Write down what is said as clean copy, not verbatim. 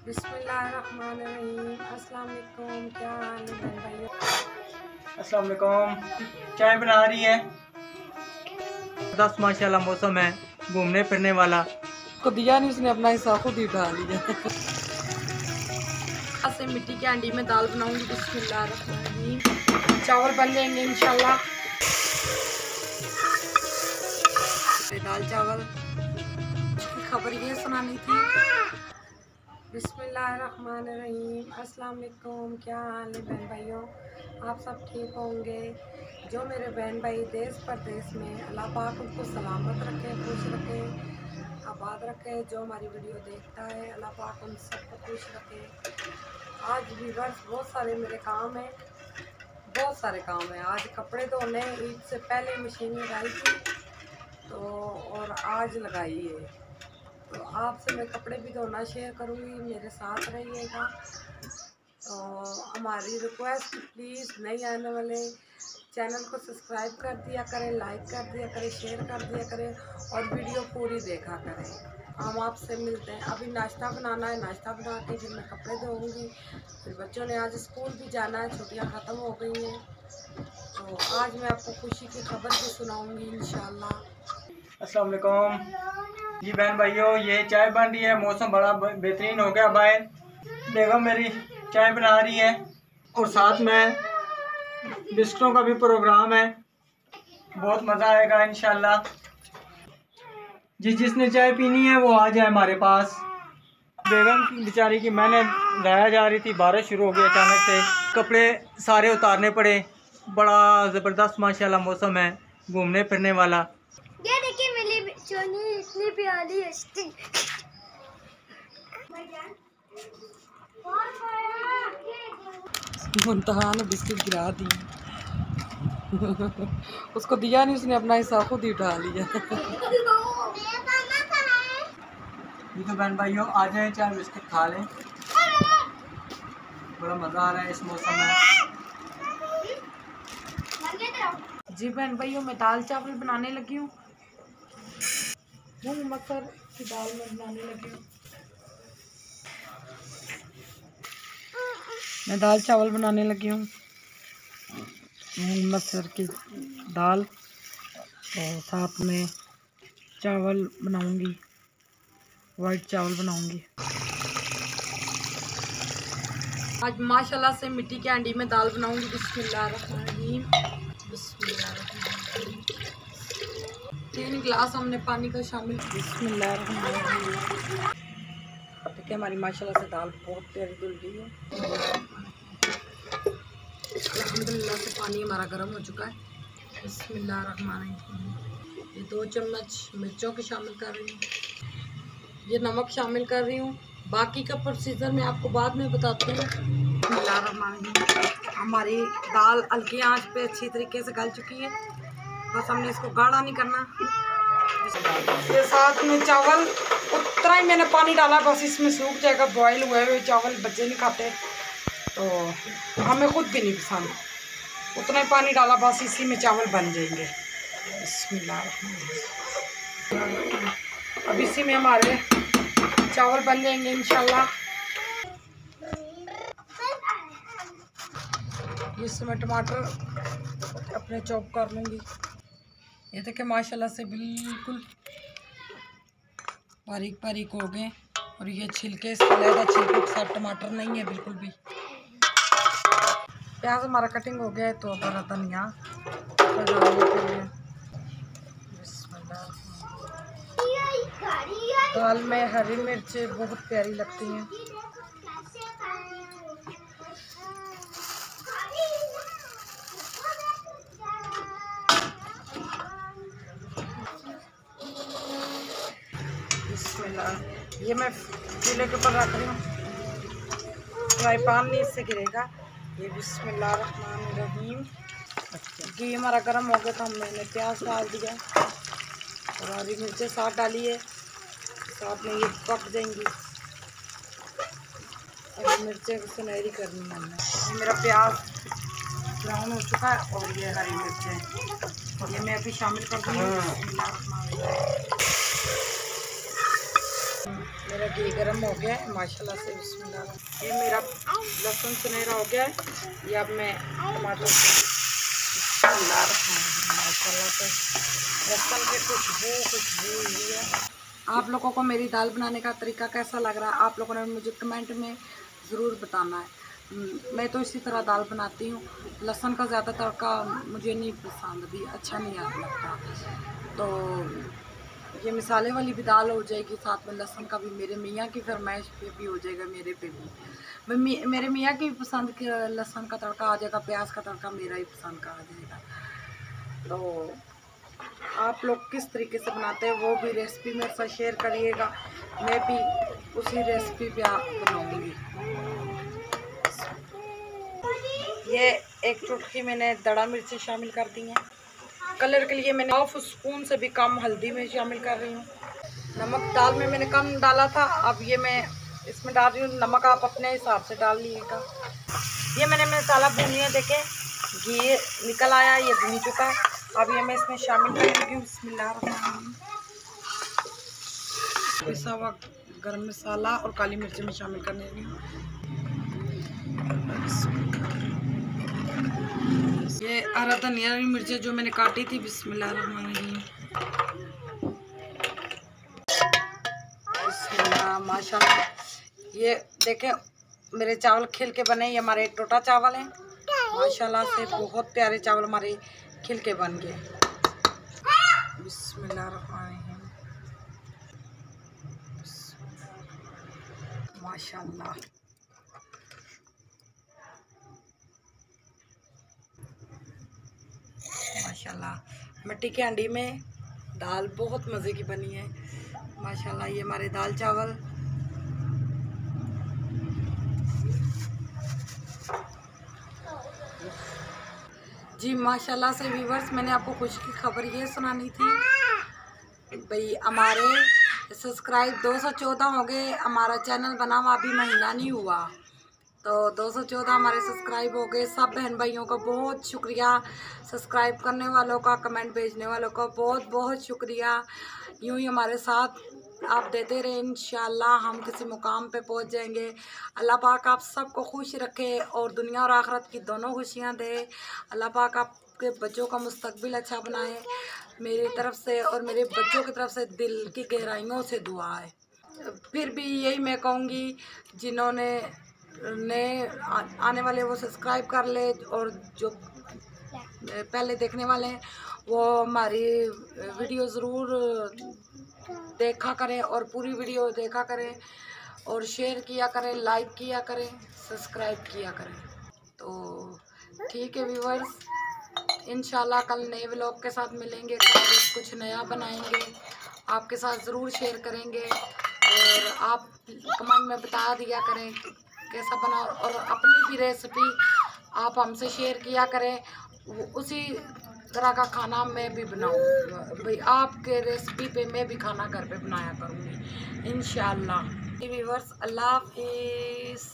बिस्मिल्लाहिर्रहमानिर्रहीम। अस्सलाम वालेकुम। क्या हाल है भाई? अस्सलाम वालेकुम। चाय बना रही है। दस माशाल्लाह मौसम है घूमने फिरने वाला। को दिया नहीं, उसने अपना हिस्सा खुद ही उठा लिया। से मिट्टी के हांडी में दाल बनाऊंगी। बिस्मिल्लाहिर्रहमानिर्रहीम। चावल बन जाएंगे इंशाल्लाह। दाल चावल की खबर ये सुनानी थी। बिस्मिल्लाहिर्रहमानिर्रहीम। अस्सलाम वालेकुम। क्या हाल है बहन भाइयों? आप सब ठीक होंगे। जो मेरे बहन भाई देश परदेश में, अल्लाह पाक उनको सलामत रखे, खुश रखे, आबाद रखे। जो हमारी वीडियो देखता है, अल्लाह पाक उन सबको खुश रखे। आज भी वर्ष बहुत सारे मेरे काम हैं, बहुत सारे काम हैं। आज कपड़े धोने, ईद से पहले मशीन लगाई थी तो, और आज लगाई है। तो आपसे मैं कपड़े भी धोना शेयर करूँगी, मेरे साथ रहिएगा। तो हमारी रिक्वेस्ट, प्लीज़ नए आने वाले चैनल को सब्सक्राइब कर दिया करें, लाइक कर दिया करें, शेयर कर दिया करें और वीडियो पूरी देखा करें। हम आपसे मिलते हैं। अभी नाश्ता बनाना है, नाश्ता बना के फिर मैं कपड़े धोऊँगी। फिर बच्चों ने आज स्कूल भी जाना है, छुट्टियाँ ख़त्म हो गई हैं। तो आज मैं आपको खुशी की खबर भी सुनाऊँगी इंशाल्लाह। अस्सलाम वालेकुम जी बहन भाइयों, ये चाय बन रही है। मौसम बड़ा बेहतरीन हो गया बाहर। बेगम मेरी चाय बना रही है और साथ में बिस्कुटों का भी प्रोग्राम है। बहुत मज़ा आएगा इंशाल्लाह। जिसने चाय पीनी है वो आ जाए हमारे पास। बेगम की बेचारी की मैंने लाया जा रही थी, बारिश शुरू हो गई अचानक से, कपड़े सारे उतारने पड़े। बड़ा ज़बरदस्त माशाल्लाह मौसम है घूमने फिरने वाला। ये देखिए मेरी चोनी इतनी प्यारी है। मुंतहा ने बिस्किट गिरा दी। उसको दिया नहीं, उसने अपना हिस्सा खुद ही उठा लिया। ये तो बहन भाइयों आ जाए, चाय बिस्किट खा लें। बड़ा मज़ा आ रहा है इस मौसम में। जी बहन भाइयों, मैं दाल चावल बनाने लगी हूँ। मूंग मटर की दाल में बनाने लगी हूँ। मैं दाल चावल बनाने लगी हूँ। मूंग मटर की दाल और साथ में चावल बनाऊंगी, वाइट चावल बनाऊंगी। आज माशाल्लाह से मिट्टी के हांडी में दाल बनाऊंगी। बिस्मिल्लाहिर्रहमानिर्रहीम। बिस्मिल्लाहिर्रहमानिर्रहीम। 3 गिलास हमने पानी का शामिल। बिस्मिल्लाहिर्रहमानिर्रहीम। देखिए हमारी माशाल्लाह से दाल बहुत प्यारी धुल गई है। अल्हम्दुलिल्लाह से पानी हमारा गर्म हो चुका है। बिस्मिल्लाहिर्रहमानिर्रहीम। ये 2 चम्मच मिर्चों के शामिल कर रही हूँ। ये नमक शामिल कर रही हूँ। बाकी का प्रोसीजर मैं आपको बाद में बताती हूँ। हमारी दाल हल्की आंच पे अच्छी तरीके से गल चुकी है। बस हमने इसको गाढ़ा नहीं करना। ये साथ में चावल उतना ही मैंने पानी डाला, बस इसमें सूख जाएगा। बॉयल हुए हुए चावल बच्चे नहीं खाते, तो हमें खुद भी नहीं पसंद। उतना ही पानी डाला, बस इसी में चावल बन जाएंगे। अब इसी में हमारे चावल बन जाएंगे इंशाल्लाह। इसमें टमाटर अपने चॉप कर लूँगी। ये देखिए माशाल्लाह से बिल्कुल बारीक बारीक हो गए। और ये छिलके से ज़्यादा छिलके के साथ टमाटर नहीं है बिल्कुल भी। प्याज हमारा कटिंग हो गया है, तो हमारा धनिया दाल में हरी मिर्चें बहुत प्यारी लगती हैं। ये मैं चूल्हे के ऊपर रख रही हूँ, फ्राई पैन नहीं इससे गिरेगा। ये बिस्मिल्लाहिर्रहमानिर्रहीम। घी हमारा गर्म हो गया, तो मैंने प्याज डाल दिया और हरी मिर्चें साथ डाली है। साथ में ये पक जाएंगी। हरी मिर्चें सुनहरी करनी है हमने। ये मेरा प्याज ब्राउन हो चुका है और ये हरी मिर्चें, ये मैं अभी शामिल कर दूँगी। मेरा घी गर्म हो गया है माशाल्लाह से, बिस्मिल्लाह। ये मेरा लहसुन सुनहरा हो गया है। ये अब मैं टमाटर माशाल्लाह से लहसुन की खुशबू हुई है। आप लोगों को मेरी दाल बनाने का तरीका कैसा लग रहा है, आप लोगों ने मुझे कमेंट में ज़रूर बताना है। मैं तो इसी तरह दाल बनाती हूँ। लहसुन का ज़्यादा तड़का मुझे नहीं पसंद, भी अच्छा नहीं लगता। तो ये मसाले वाली भी दाल हो जाएगी, साथ में लहसुन का भी। मेरे मियाँ की फरमाइश पे भी हो जाएगा, मेरे पे भी। मेरे मियाँ की पसंद के लहसुन का तड़का आ जाएगा, प्याज का तड़का मेरा ही पसंद का आ जाएगा। तो आप लोग किस तरीके से बनाते हैं वो भी रेसिपी मेरे साथ शेयर करिएगा, मैं भी उसी रेसिपी पे बनाऊँगी। ये एक चुटकी मैंने दड़ा मिर्ची शामिल कर दी हैं। कलर के लिए मैंने हाफ स्पून से भी कम हल्दी में शामिल कर रही हूँ। नमक दाल में मैंने कम डाला था, अब ये मैं इसमें डाल रही हूँ। नमक आप अपने हिसाब से डाल लीजिएगा। ये मैंने मसाला भून लिया, देखें घी निकल आया, ये भून चुका। अब ये मैं इसमें शामिल कर लूँगी। बिस्मिल्लाहिर्रहमानिर्रहीम। पिसा हुआ गरम मसाला और काली मिर्च में शामिल करने लगी हूँ। ये हरा धनिया की मिर्चें जो मैंने काटी थी। बिस्मिल्लाहिर्रहमानिर्रहीम। बिस्मिल्लाह माशाल्लाह। ये देखें मेरे चावल खिल के बने। ये हमारे टोटा चावल हैं माशाल्लाह से, बहुत प्यारे चावल हमारे खिल के बन गए। बिस्मिल्लाहिर्रहमानिर्रहीम। माशाल्लाह माशाल्लाह। मिट्टी के हांडी में दाल बहुत मज़े की बनी है माशाल्लाह। ये हमारे दाल चावल जी माशाल्लाह से। व्यूवर्स, मैंने आपको खुशी की खबर ये सुनानी थी भाई, हमारे सब्सक्राइब 214 हो गए। हमारा चैनल बना हुआ अभी महीना नहीं हुआ, तो 214 हमारे सब्सक्राइब हो गए। सब बहन भाइयों का बहुत शुक्रिया, सब्सक्राइब करने वालों का, कमेंट भेजने वालों का बहुत बहुत शुक्रिया। यूँ ही हमारे साथ आप देते रहे, इंशाल्लाह हम किसी मुकाम पे पहुंच जाएंगे। अल्लाह पाक आप सबको खुश रखे और दुनिया और आखिरत की दोनों खुशियां दे। अल्लाह पाक आपके बच्चों का मुस्तकबिल अच्छा बनाए। मेरी तरफ से और मेरे बच्चों की तरफ से दिल की गहराइयों से दुआ है। फिर भी यही मैं कहूँगी, जिन्होंने आने वाले वो सब्सक्राइब कर ले, और जो पहले देखने वाले हैं वो हमारी वीडियो ज़रूर देखा करें और पूरी वीडियो देखा करें और शेयर किया करें, लाइक किया करें, सब्सक्राइब किया करें। तो ठीक है व्यूवर्स, इंशाल्लाह कल नए व्लॉग के साथ मिलेंगे, कल कुछ नया बनाएंगे, आपके साथ ज़रूर शेयर करेंगे। और आप कमेंट में बता दिया करें कैसा बना, और अपनी भी रेसिपी आप हमसे शेयर किया करें, उसी तरह का खाना मैं भी बनाऊँ भाई। आपके रेसिपी पे मैं भी खाना घर पे बनाया करूँगी इंशाल्लाह। व्यूअर्स, अल्लाह हाफिज़।